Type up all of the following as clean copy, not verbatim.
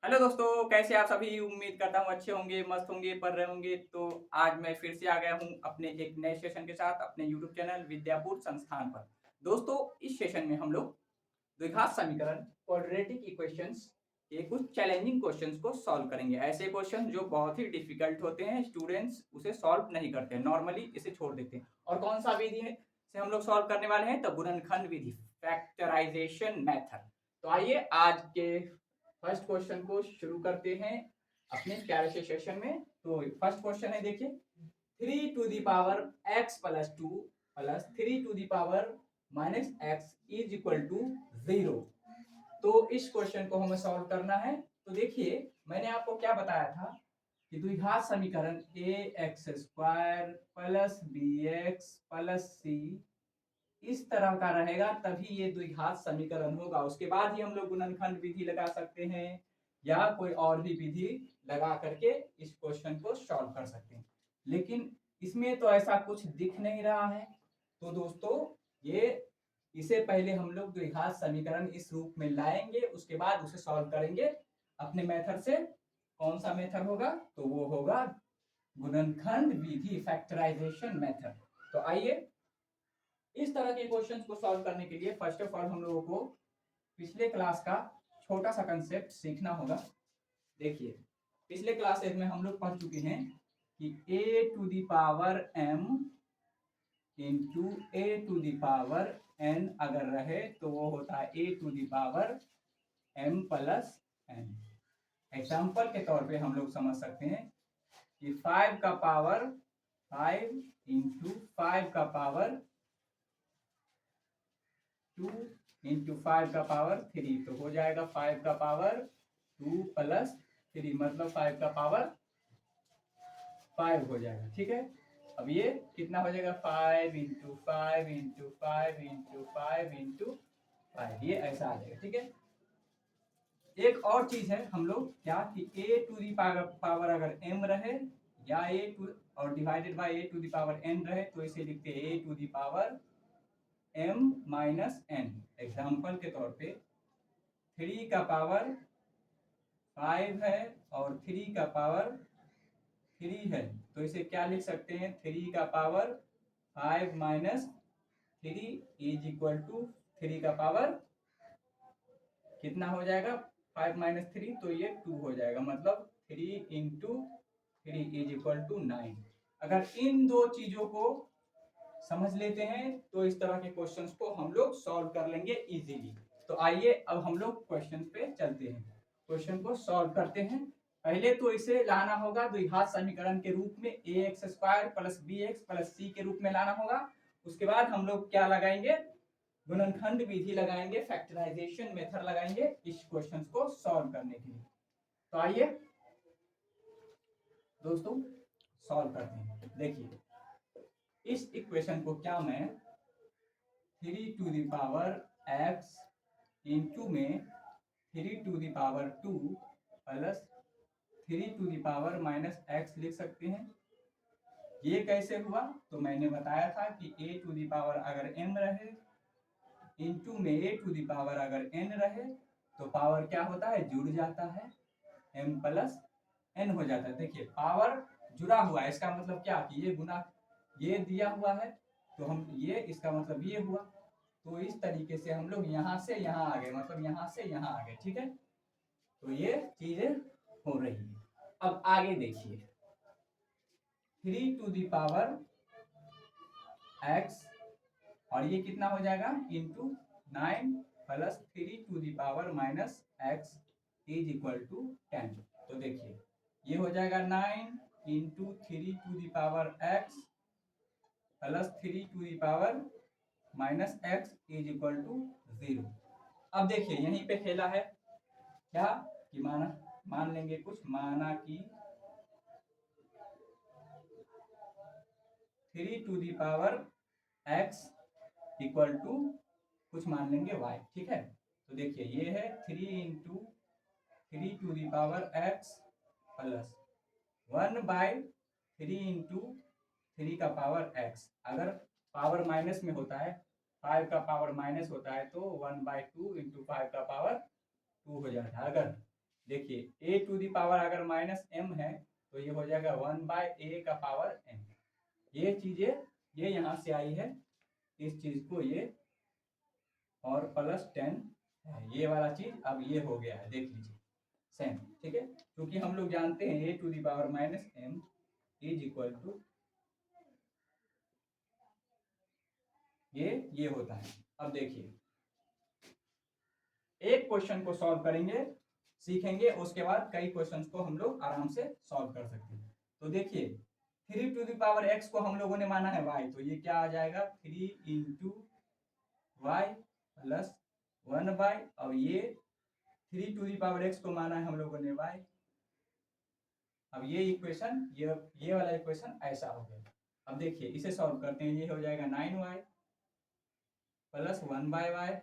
Hello दोस्तों, कैसे आप सभी? उम्मीद करता हूँ अच्छे होंगे, मस्त होंगे, पढ़ रहे होंगे। तो आज मैं फिर से आ गया हूँ अपने एक नए सेशन के साथ अपने यूट्यूब चैनल विद्यापुर संस्थान पर। दोस्तों, इस सेशन में हम लोग द्विघात समीकरण, क्वाड्रेटिक इक्वेशंस के कुछ चैलेंजिंग क्वेश्चंस को सॉल्व करेंगे। ऐसे क्वेश्चन जो बहुत ही डिफिकल्ट होते हैं, स्टूडेंट्स उसे सॉल्व नहीं करते हैं, नॉर्मली इसे छोड़ देते हैं। और कौन सा विधि है से हम लोग सॉल्व करने वाले हैं? तो गुणनखंड विधि, फैक्टराइजेशन मेथड। तो आइए आज के फर्स्ट क्वेश्चन को शुरू करते हैं अपने प्यारे से सेशन में। तो फर्स्ट क्वेश्चन है, देखिए, 3 to the power x + 2 plus 3 to the power -x is equal to 0। तो इस क्वेश्चन को हमें सॉल्व करना है। तो देखिए, मैंने आपको क्या बताया था कि द्विघात समीकरण ax² plus bx plus c इस तरह का रहेगा, तभी ये द्विघात समीकरण होगा। उसके बाद ही हम लोग गुणनखंड विधि लगा सकते हैं या कोई और भी विधि लगा करके इस क्वेश्चन को सॉल्व कर सकते हैं। लेकिन इसमें तो ऐसा कुछ दिख नहीं रहा है। तो दोस्तों, ये इसे पहले हम लोग द्विघात समीकरण इस रूप में लाएंगे, उसके बाद उसे सॉल्व करेंगे अपने मेथड से। कौन सा मेथड होगा? तो वो होगा गुणनखंड विधि, फैक्टराइजेशन मेथड। तो आइए, इस तरह के क्वेश्चंस को सॉल्व करने के लिए फर्स्ट ऑफ ऑल हम लोगों को पिछले क्लास का छोटा सा कंसेप्ट सीखना होगा। देखिए, पिछले क्लासेस में हम लोग पढ़ चुके हैं कि a⁴m इंटू a⁴n अगर रहे तो वो होता है a⁴m + n। एग्जाम्पल के तौर पे हम लोग समझ सकते हैं कि 5 का पावर 5 इंटू 5 का पावर 2 इंटू 5 का पावर 3, तो हो जाएगा 5 का पावर 2 प्लस 3, मतलब 5 का पावर 5 हो जाएगा। ठीक है, अब ये कितना हो जाएगा? 5 इंटू 5 इंटू 5 इंटू 5 इंटू 5, ये ऐसा आ जाएगा। ठीक है, एक और चीज है, हम लोग क्या कि a⁴ अगर m रहे या और डिवाइडेड बाय a⁴n रहे तो इसे लिखते हैं a⁴m-n। एग्जाम्पल के तौर पे 3 का पावर 5 है और 3 का पावर 3 है, तो इसे क्या लिख सकते हैं? 3 का power 5 minus 3 is equal to 3 का पावर कितना हो जाएगा? 5 माइनस 3, तो ये 2 हो जाएगा, मतलब 3 इंटू 3 इज इक्वल टू 9। अगर इन दो चीजों को समझ लेते हैं तो इस तरह के क्वेश्चंस को हम लोग सॉल्व कर लेंगे इजीली। तो आइए अब हम लोग क्वेश्चन पे चलते हैं, क्वेश्चन को सॉल्व करते हैं। पहले तो इसे लाना होगा द्विघात समीकरण के रूप में, ax² plus bx plus c के रूप में लाना होगा। उसके बाद हम लोग क्या लगाएंगे? गुणनखंड विधि लगाएंगे, फैक्टराइजेशन मेथड लगाएंगे इस क्वेश्चन को सॉल्व करने के लिए। तो आइए दोस्तों सॉल्व करते हैं। देखिए, इस इक्वेशन को क्या मैं 3 to the power x into में 3 to the power 2 plus 3 to the power -x लिख सकते हैं। ये कैसे हुआ? तो मैंने बताया था कि a⁴ अगर m रहे इंटू में a⁴ अगर n रहे तो पावर क्या होता है? जुड़ जाता है, m + n हो जाता है। देखिए, पावर जुड़ा हुआ है, इसका मतलब क्या कि ये गुना ये दिया हुआ है, तो हम ये इसका मतलब ये हुआ। तो इस तरीके से हम लोग यहाँ से यहाँ आ गए, मतलब यहाँ से यहाँ आ गए। ठीक है, तो ये चीजें हो रही है। अब आगे देखिए, 3 टू दी पावर x और ये कितना हो जाएगा? Into 9 plus 3 to the power -x is equal to 10। तो देखिए, ये हो जाएगा 9 into 3 to the power x plus 3 to the power -x is equal to 0। अब देखिए, यहीं पे खेला है क्या कि मान लेंगे कुछ, माना कि 3 to the power x equal to कुछ मान लेंगे y। ठीक है, तो देखिए, ये है 3 into 3 to the power x plus 1/3 into 3 का पावर x। अगर पावर माइनस में होता है, 5 का पावर माइनस होता है, तो 1/2 इंटू 5 का पावर 2 हो जाता है। अगर देखिए ए टू दी पावर अगर माइनस एम है तो ये हो जाएगा 1/a का पावर m। ये चीजें ये यहाँ से आई है, इस चीज को ये और +10 ये वाला चीज अब ये हो गया है, देख लीजिए सेम। ठीक है, क्योंकि हम लोग जानते हैं A to the power minus M is equal to ये होता है। अब देखिए एक क्वेश्चन को सॉल्व करेंगे, सीखेंगे, उसके बाद कई क्वेश्चंस को हम लोग आराम से सॉल्व कर सकते हैं। तो देखिए 3 टू द पावर x को हम लोगों ने माना है y, तो ये क्या आ जाएगा 3 इंटू वाई प्लस 1/। अब ये 3 टू द पावर x को माना है हम लोगों ने y। अब ये इक्वेशन ये वाला इक्वेशन ऐसा हो गया। अब देखिए इसे सॉल्व करते हैं, ये हो जाएगा 9y plus 1/y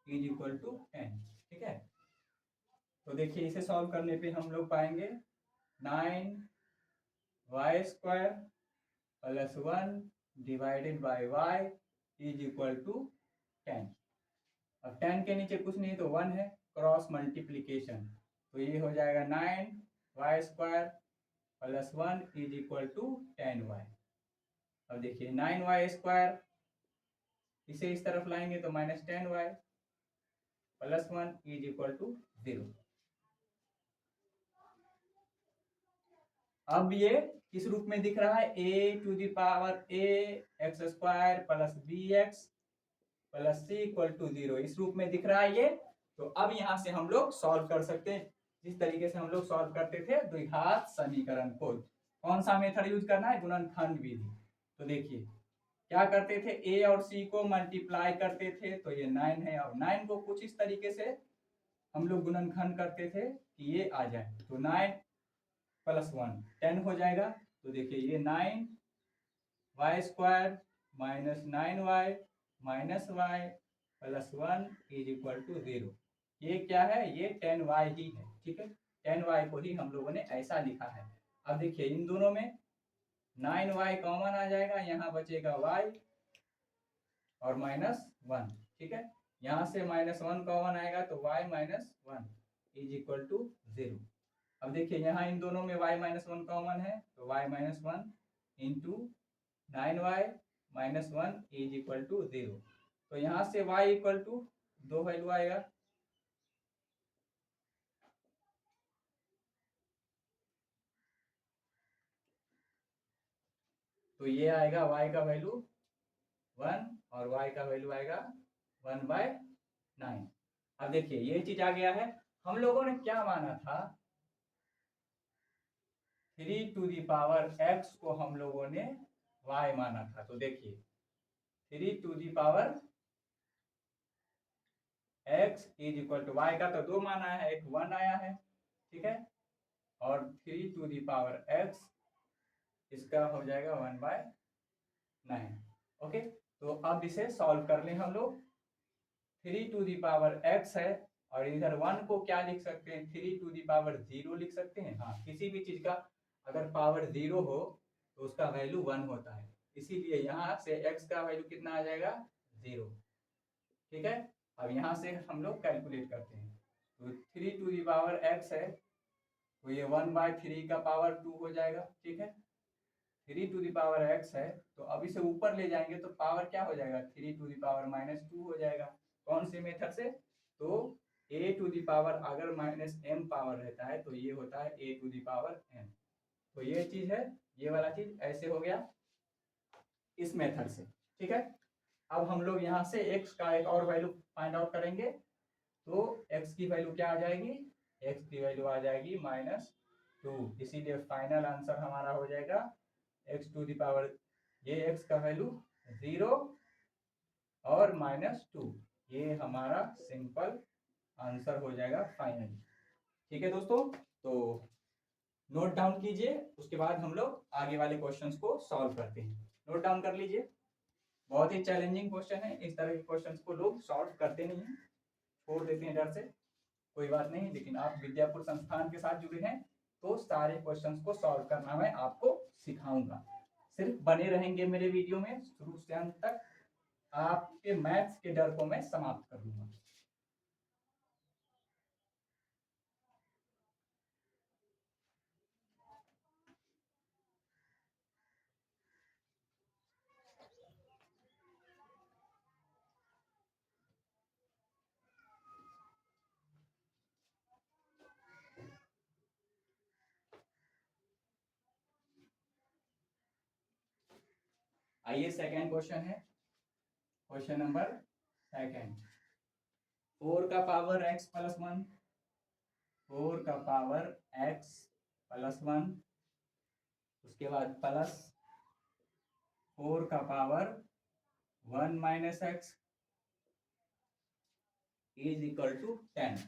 is equal to 10। ठीक है, तो देखिए इसे सॉल्व करने पे हम लोग पाएंगे 9y² plus 1 divided by y is equal to 10। अब 10 के नीचे कुछ नहीं तो 1 है, क्रॉस मल्टीप्लीकेशन, तो ये हो जाएगा 9y² plus 1 is equal to 10y। अब देखिए 9y² इसे इस तरफ लाएंगे तो -10y plus 1 is equal to 0। अब ये किस रूप में दिख रहा है, a to the power ax² plus bx plus c equal to 0, इस रूप में दिख रहा है ये। तो अब यहां से हम लोग सॉल्व कर सकते हैं, जिस तरीके से हम लोग सॉल्व करते थे द्विघात समीकरण को। कौन सा मेथड यूज करना है, गुणनखंड विधि। तो देखिए क्या करते थे, a और c को मल्टीप्लाई करते थे तो ये 9 है, और 9 को कुछ इस तरीके से हम लोग गुणनखंड करते थे कि ये आ जाए, तो 9 प्लस 1 10 हो जाएगा। तो देखिए ये 9y² minus 9y minus y plus 1 is equal to 0। ये क्या है, ये 10y ही है। ठीक है, 10y को ही हम लोगों ने ऐसा लिखा है। अब देखिए इन दोनों में 9y कॉमन आ जाएगा, यहाँ बचेगा y और -1। ठीक है, यहाँ से -1 कॉमन आएगा तो y -1 इज इक्वल टू 0। अब देखिए यहाँ इन दोनों में y-1 कॉमन है तो y-1 into 9y-1 is equal to 0। तो यहाँ से y इक्वल टू 2 वैल्यू आएगा, तो ये आएगा y का वैल्यू 1 और y का वैल्यू आएगा 1/9। अब देखिए ये चीज आ गया है। हम लोगों ने क्या माना था, 3 टू दी पावर x को हम लोगों ने y माना था। तो देखिए 3 to the power x is equal to y का तो 2 माना है, एक 1 आया है। ठीक है, और 3 टू दी पावर x इसका हो जाएगा 1/9। ओके, तो अब इसे सॉल्व कर लें हम लोग। 3 टू दी पावर x है और इधर 1 को क्या लिख सकते हैं, 3 टू दी पावर 0 लिख सकते हैं। हाँ, किसी भी चीज का अगर पावर 0 हो तो उसका वैल्यू 1 होता है, इसीलिए यहाँ से x का वैल्यू कितना आ जाएगा 0। ठीक है, अब यहाँ से हम लोग कैलकुलेट करते हैं, तो 3 टू दी पावर x है तो ये 1/3 का पावर 2 हो जाएगा। ठीक है, 3 टू दी पावर x है तो अब इसे ऊपर ले जाएंगे तो पावर क्या हो जाएगा, 3 टू दी पावर -2 हो जाएगा। कौन से मेथड से, तो a टू दी पावर अगर -m पावर रहता है तो ये होता है a to the power m। तो ये चीज है, ये वाला चीज ऐसे हो गया इस मेथड से। ठीक है, अब हम लोग यहाँ से x का एक और वैल्यू फाइंड आउट करेंगे, तो x की वैल्यू क्या आ जाएगी, x की वैल्यू आ जाएगी -2, इसीलिए फाइनल आंसर हमारा हो जाएगा x टू दी पावर, ये x का वैल्यू 0 और -2, ये हमारा सिंपल आंसर हो जाएगा फाइनली। ठीक है दोस्तों, तो नोट डाउन कीजिए, उसके बाद हम लोग आगे वाले क्वेश्चंस को सॉल्व करते हैं। नोट डाउन कर लीजिए, बहुत ही चैलेंजिंग क्वेश्चन है, इस तरह के क्वेश्चंस को लोग सॉल्व करते नहीं है, छोड़ देते हैं डर से। कोई बात नहीं, लेकिन आप विद्यापुर संस्थान के साथ जुड़े हैं तो सारे क्वेश्चंस को सॉल्व करना मैं आपको सिखाऊंगा। सिर्फ बने रहेंगे मेरे वीडियो में शुरू से अंत तक, आपके मैथ्स के डर को मैं समाप्त कर दूंगा। आइए सेकेंड क्वेश्चन है, क्वेश्चन नंबर सेकेंड। 4 का पावर x प्लस 1, 4 का पावर x प्लस 1, उसके बाद प्लस 4 का power 1 minus x is equal to 10।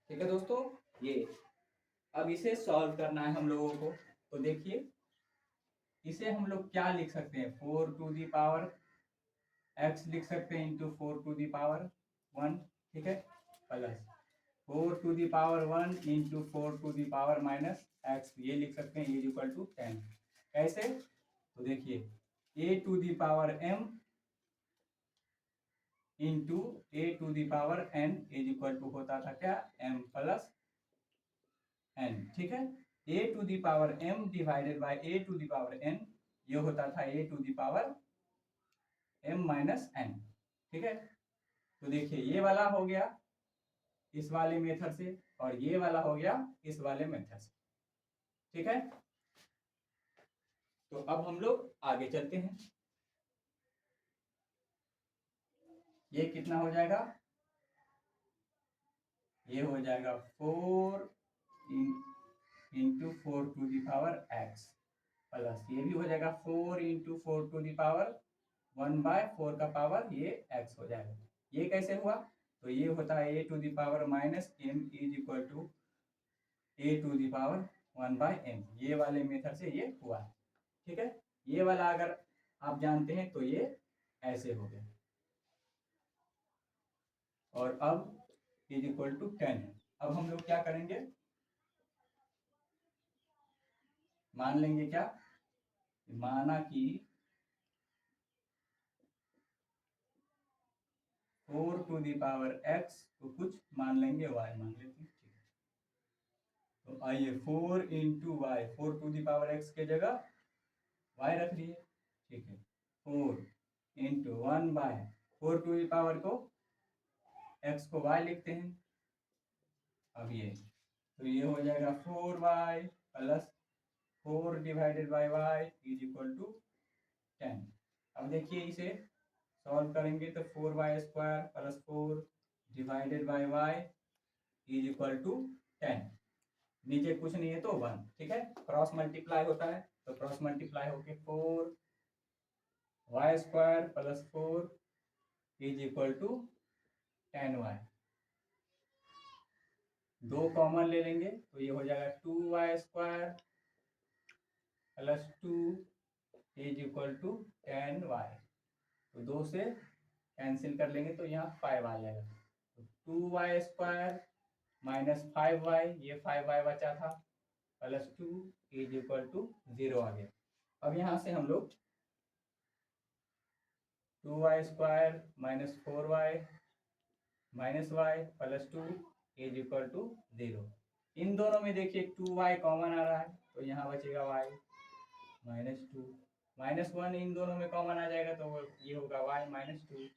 ठीक है दोस्तों, ये अब इसे सॉल्व करना है हम लोगों को। तो देखिए इसे हम लोग क्या लिख सकते हैं, 4 टू दी पावर x लिख सकते हैं इंटू 4 टू दी पावर 1, ठीक है, plus 4 to the power 1 into 4 to the power minus x, ये लिख सकते हैं इज इक्वल टू 10। कैसे, तो देखिए a to the power m into a to the power n is equal to होता था क्या, m प्लस n, ठीक है। a to the power m divided by a to the power n, ये होता था a to the power m minus n, ठीक है। तो देखिए ये वाला हो गया इस वाले मेथड से और ये वाला हो गया इस वाले मेथड से, ठीक है। तो अब हम लोग आगे चलते हैं। ये कितना हो जाएगा, ये हो जाएगा 4 into 4 to the power x, plus ये भी हो जाएगा 4 इंटू 4 टू दी पावर 1/4 का पावर ये x हो जाएगा। ये कैसे हुआ, तो ये होता है a to the power minus m is equal to a to the power 1/m, ये वाले मेथड से ये हुआ, ठीक है। ये वाला अगर आप जानते हैं तो ये ऐसे हो गया, और अब इज इक्वल टू 10 है। अब हम लोग क्या करेंगे, मान लेंगे क्या, माना कि 4 टू दी पावर x को कुछ मान लेंगे y मान लेते हैं, ठीक है। तो आइए 4 into y, 4 to the power x के जगह y रख दिए, ठीक है। 4 इंटू 1/4 टू दी पावर को x को y लिखते हैं। अब ये तो ये हो जाएगा 4y plus 4 divided by y is equal to 10। अब देखिए इसे सॉल्व करेंगे तो 4y² plus 4 divided by y is equal to 10। नीचे कुछ नहीं है तो 1, ठीक है। क्रॉस मल्टीप्लाई होता है तो क्रॉस मल्टीप्लाई होके 4y² plus 4 is equal to 10y। दो कॉमन ले लेंगे तो ये हो जाएगा 2y² plus 2 is equal to 10y। तो 2 से कैंसिल कर लेंगे तो यहाँ 5 आ जाएगा, तो 2y² माइनस 5y, ये 5y बचा था, प्लस 2 इज इक्वल टू 0 आ गया। अब यहाँ से हम लोग 2y² minus 4y minus y plus 2 is equal to 0। इन दोनों में देखिए 2y कॉमन आ रहा है तो यहाँ बचेगा y माइनस 2, माइनस 1 इन दोनों में कॉमन आ जाएगा तो ये होगा y minus 2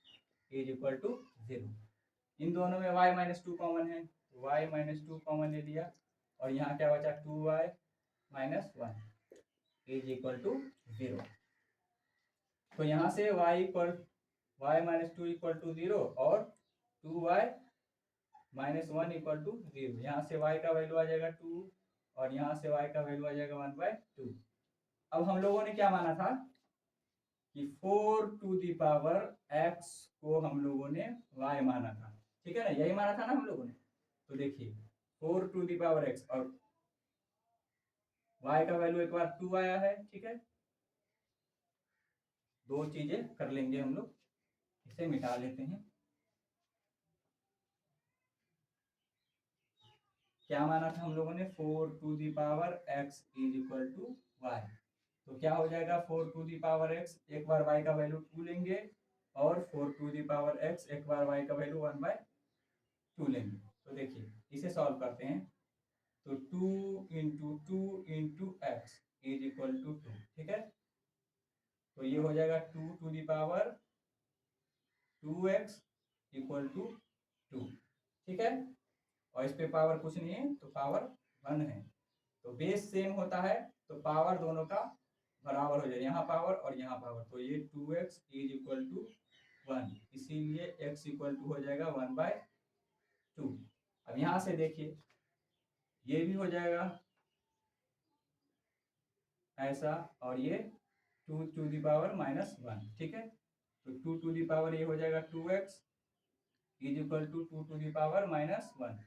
is equal to 0। इन दोनों में y माइनस 2 कॉमन है, y माइनस 2 कॉमन ले लिया और यहाँ क्या बचा 2y minus 1 is equal to 0। तो यहाँ से y माइनस 2 इक्वल टू 0 और 2y माइनस 1 इक्वल टू 0। यहाँ से y का वैल्यू आ जाएगा 2 और यहाँ से y का वैल्यू आ जाएगा 1/2। अब हम लोगों ने क्या माना था कि 4 टू दी पावर x को हम लोगों ने y माना था, ठीक है ना, यही माना था ना हम लोगों ने। तो देखिए 4 टू दी पावर x और y का वैल्यू एक बार 2 आया है, ठीक है। दो चीजें कर लेंगे हम लोग, इसे मिटा लेते हैं। क्या माना था हम लोगों ने, 4 to the power x is equal to y। तो क्या हो जाएगा 4 टू दी पावर x, एक बार y का वैल्यू 2 लेंगे और 4 टू दी पावर x एक बार y का वैल्यू 1/2 लेंगे। तो देखिए इसे सॉल्व करते हैं तो 2 into 2 into x is equal to 2, ठीक है। तो ये हो जाएगा 2 to the power 2x equal to 2, ठीक है। और इस पे पावर कुछ नहीं है तो पावर 1 है, तो बेस सेम होता है तो पावर दोनों का बराबर हो जाए, यहाँ पावर और यहाँ पावर, तो ये 2x इज इक्वल टू 1, इसीलिए x इक्वल टू हो जाएगा 1/2। अब यहाँ से देखिए ये भी हो जाएगा ऐसा, और ये 2⁻⁻1, ठीक है। तो 2 ये हो जाएगा 2x इज इक्वल टू 2⁻⁻1।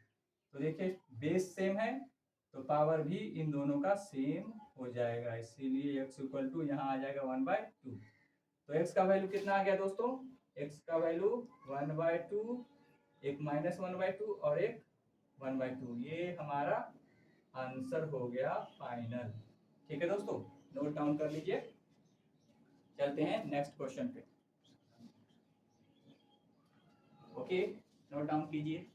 तो देखिए बेस सेम है तो पावर भी इन दोनों का सेम हो जाएगा, इसीलिए x इक्वल टू यहाँ आ जाएगा 1/2। तो x का वैल्यू कितना आ गया दोस्तों, x का वैल्यू 1/2, एक -1/2 और एक 1/2, ये हमारा आंसर हो गया फाइनल। ठीक है दोस्तों, नोट डाउन कर लीजिए। चलते हैं नेक्स्ट क्वेश्चन पे। ओके, नोट डाउन कीजिए।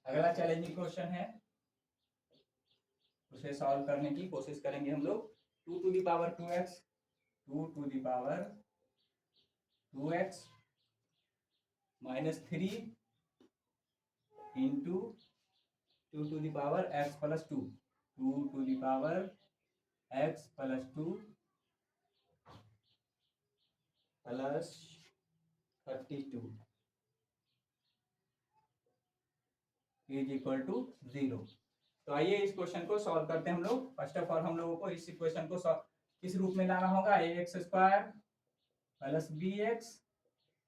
अगला चैलेंजिंग क्वेश्चन है, उसे सॉल्व करने की कोशिश करेंगे हम लोग। 2⁻2x 2⁻2x -3 into 2x + 2, 2x + 2 + 32 is equal to 0। तो आइए इस क्वेश्चन को सॉल्व करते हैं हम लोग। फर्स्ट ऑफ ऑल हम लोगों को इस इक्वेशन को किस रूप में लाना होगा, ax² + bx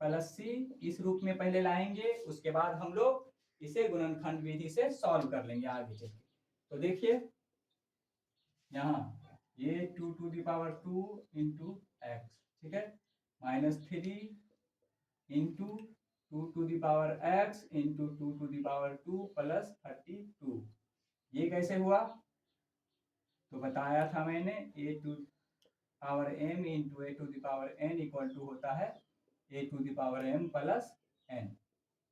+ c, इस रूप में पहले लाएंगे, उसके बाद हम लोग इसे गुणनखंड विधि से सॉल्व कर लेंगे आगे चल के। तो देखिए यहाँ ये 2⁻2 इंटू एक्स, ठीक है, -3 इंटू 2x इंटू 2⁻2 + 32, ये कैसे हुआ, तो बताया था मैंने a⁴m into a⁴n equal to होता है a⁴m + n।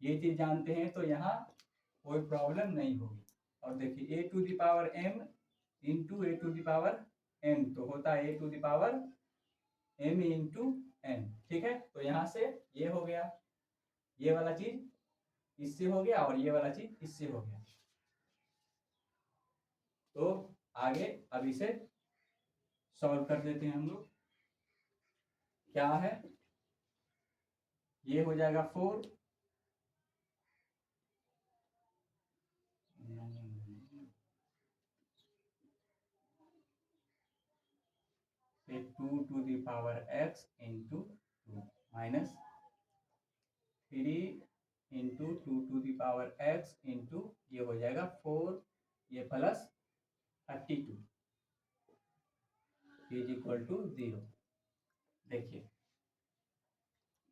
ये चीज जानते हैं तो यहाँ कोई प्रॉब्लम नहीं होगी। और देखिए a⁴m इंटू a⁴n तो होता है a⁴m इंटू n, ठीक है। तो यहाँ से ये हो गया, ये वाला चीज इससे हो गया और ये वाला चीज इससे हो गया। तो आगे अब इसे सॉल्व कर देते हैं हम लोग। क्या है, ये हो जाएगा 4 2x into 2 -3 into 2x into ये हो जाएगा 4, ये + 32 इज इक्वल टू 0। देखिए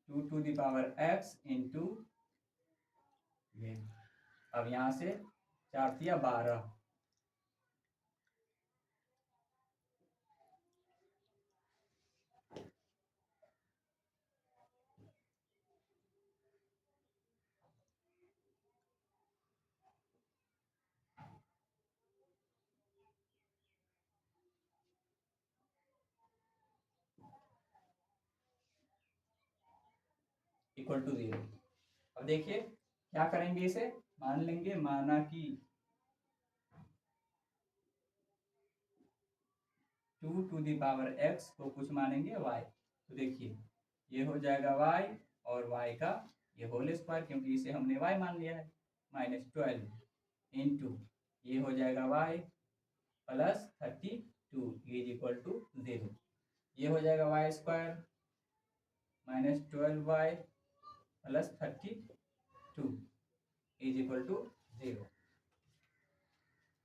2x इंटू ये, अब यहाँ से 4 × 12, इक्वल टू 0। अब देखिए क्या करेंगे, इसे मान लेंगे, माना कि 2x को कुछ मानेंगे y, तो देखिए ये हो जाएगा y और y का ये होल स्क्वायर, क्योंकि इसे हमने y मान लिया है, -12 इंटू ये हो जाएगा y + 32 इज इक्वल टू 0। ये हो जाएगा y² -12y + 32 is equal to 0।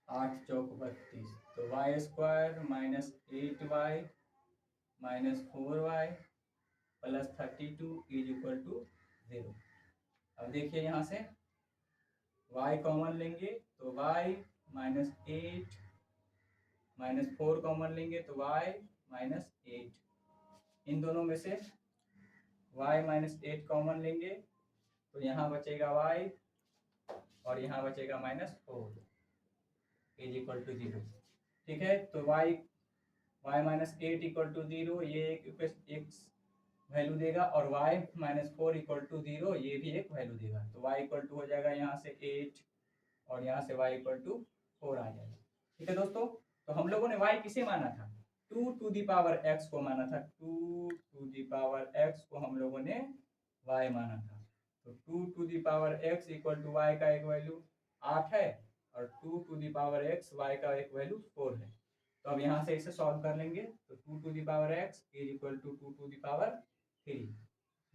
8 चौक 32, तो y² -8y -4y + 32 is equal to 0। अब देखिए यहाँ से y कॉमन लेंगे तो y -8 -4 कॉमन लेंगे तो y -8, इन दोनों में से y -8 कॉमन लेंगे तो यहाँ बचेगा y और यहाँ बचेगा -4 इज इक्वल टू 0। ठीक है, तो y -8 इक्वल टू 0 ये एक वैल्यू देगा और y -4 इक्वल टू 0 ये भी एक वैल्यू देगा। तो y इक्वल टू हो जाएगा यहाँ से 8 और यहाँ से y इक्वल टू 4 आ जाएगा। ठीक है दोस्तों, तो हम लोगों ने y किसे माना था? 2 टू दी पावर x को माना था। 2 टू दी पावर x को हम लोगों ने y माना था। तो 2 to the power x equal to y का एक वैल्यू 8 है और 2 to the power x y का एक वैल्यू 4 है। तो अब यहाँ से इसे सॉल्व कर लेंगे तो 2 to the power x is equal to 2 to the power 3।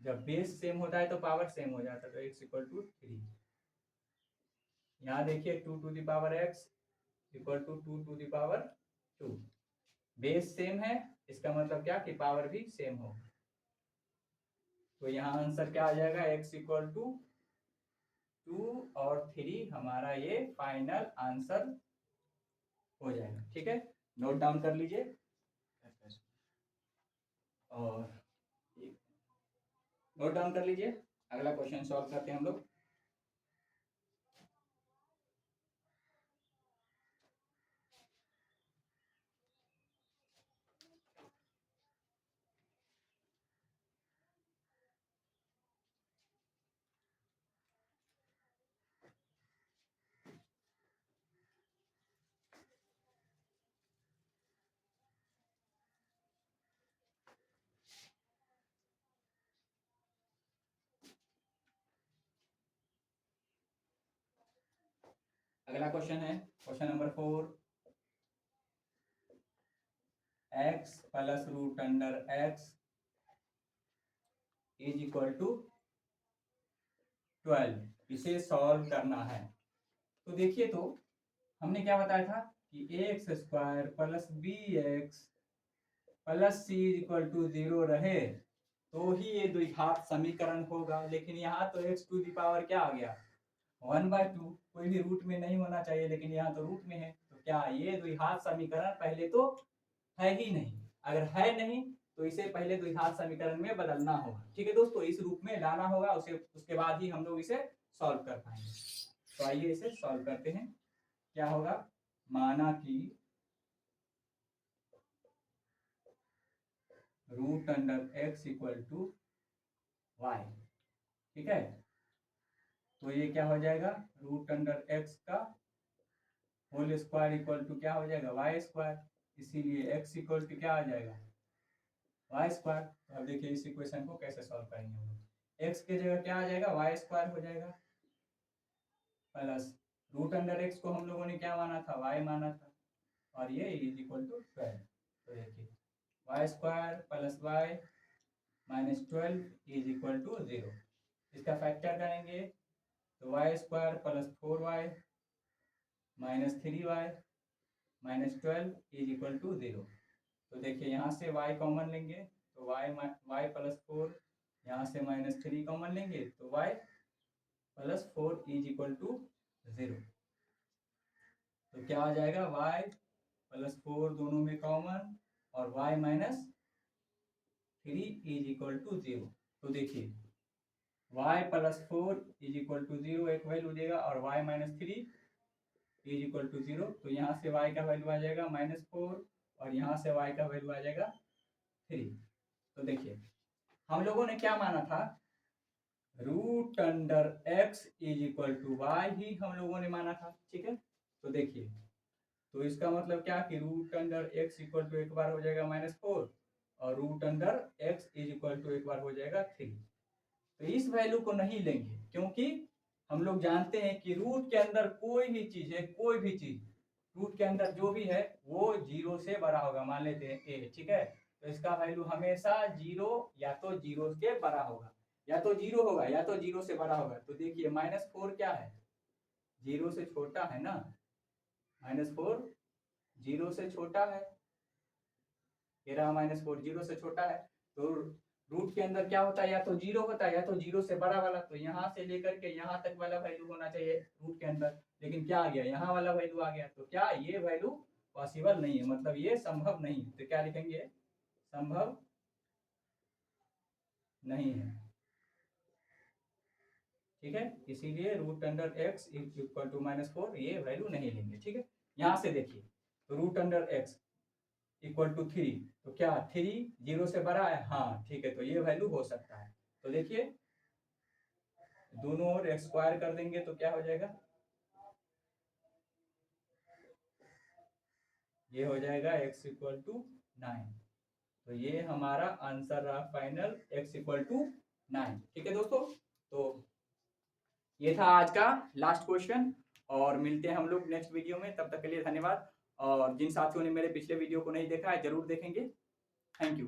जब बेस सेम होता है तो पावर सेम हो जाता है, तो x इक्वल टू 3। यहाँ देखिए 2 to the power x equal to 2 to the power 2। Base same है, इसका मतलब क्या कि पावर भी सेम हो। तो यहाँ आंसर क्या आ जाएगा? x इक्वल टू 2 और 3 हमारा ये फाइनल आंसर हो जाएगा। ठीक है, नोट डाउन कर लीजिए और नोट डाउन कर लीजिए। अगला क्वेश्चन सॉल्व करते हैं हम लोग। अगला क्वेश्चन है question number 4। x plus root under x is equal to 12, इसे सॉल्व करना है। तो देखिए, तो हमने क्या बताया था कि x square plus b x plus c is equal to 0 रहे तो ही ये द्विघात समीकरण होगा। लेकिन यहाँ तो x टू दी पावर क्या आ गया? 1/2। कोई भी रूट में नहीं होना चाहिए, लेकिन यहाँ तो रूट में है। तो क्या ये द्विघात समीकरण पहले तो है ही नहीं। अगर है नहीं तो इसे पहले द्विघात समीकरण में बदलना होगा। ठीक है दोस्तों, इस रूप में लाना होगा, उसके बाद ही हम लोग इसे सॉल्व कर पाएंगे। तो आइए इसे सॉल्व करते हैं। क्या होगा? माना कि root under x equal to y. ठीक है, तो ये क्या हो जाएगा? रूट अंडर एक्स का होल स्क्वायर इक्वल टू क्या हो जाएगा? Y square. इसीलिए एक्स इक्वल टू क्या आ जाएगा? Y square. तो अब देखिए इस इक्वेशन को कैसे सॉल्व करेंगे हम लोग। एक्स की जगह क्या आ जाएगा? वाई स्क्वायर हो जाएगा प्लस रूट अंडर एक्स को हम लोगों ने क्या माना था? वाई माना था और ये इज इक्वल टू 12। तो देखिए y square plus y minus 12 is equal to 0। इसका फैक्टर करेंगे तो y square plus 4y minus 3y minus 12 is equal to 0। तो देखिए यहाँ से y कॉमन लेंगे तो y प्लस 4, यहाँ से माइनस 3 कॉमन लेंगे तो y plus 4 is equal to 0। तो क्या आ जाएगा? y प्लस 4 दोनों में कॉमन और y minus 3 is equal to 0। तो देखिए y plus 4 is equal to 0 एक वैल्यू देगा और y minus 3 is equal to 0। तो यहाँ से y का वैल्यू आ जाएगा -4 और यहाँ से y का वैल्यू आ जाएगा 3। तो देखिए हम लोगों ने क्या माना था? Root under x is equal to y ही हम लोगों ने माना था। ठीक है, तो देखिए तो इसका मतलब क्या कि root under x equal to एक बार हो जाएगा -4 और root under x is equal to एक बार हो जाएगा 3। तो इस वैल्यू को नहीं लेंगे क्योंकि हम लोग जानते हैं कि रूट के अंदर कोई भी चीज है, कोई भी चीज रूट के अंदर जो भी है वो 0 से बड़ा होगा। मान लेते हैं a। ठीक है, तो इसका वैल्यू हमेशा 0 या तो 0 के बड़ा होगा या तो 0 होगा या तो 0 से बड़ा होगा। तो देखिए -4 क्या है? 0 से छोटा है ना। -4 0 से छोटा है, ये रहा -4 0 से छोटा है। तो रूट के अंदर क्या होता है? या तो 0 होता है या तो 0 से बड़ा वाला। तो यहाँ से लेकर के यहाँ तक वाला वैल्यू होना चाहिए रूट के अंदर, लेकिन क्या आ गया? यहाँ वाला वैल्यू आ गया। तो क्या ये वैल्यू पॉसिबल नहीं है, मतलब ये संभव नहीं। तो क्या लिखेंगे, संभव नहीं है, ठीक है। इसीलिए root under x equal to -4 ये वैल्यू नहीं लेंगे, ठीक है। यहां से देखिए, तो root under x equal to 3, तो क्या 3 0 से बड़ा है, हाँ ठीक है, तो ये वैल्यू हो सकता है। तो देखिए दोनों ओर एक्स स्क्वायर कर देंगे तो क्या हो जाएगा, ये हो जाएगा x इक्वल टू 9। तो ये हमारा आंसर रहा फाइनल, x इक्वल टू 9, ठीक है दोस्तों। तो ये था आज का लास्ट क्वेश्चन, और मिलते हैं हम लोग नेक्स्ट वीडियो में। तब तक के लिए धन्यवाद, और जिन साथियों ने मेरे पिछले वीडियो को नहीं देखा है जरूर देखेंगे। Thank you.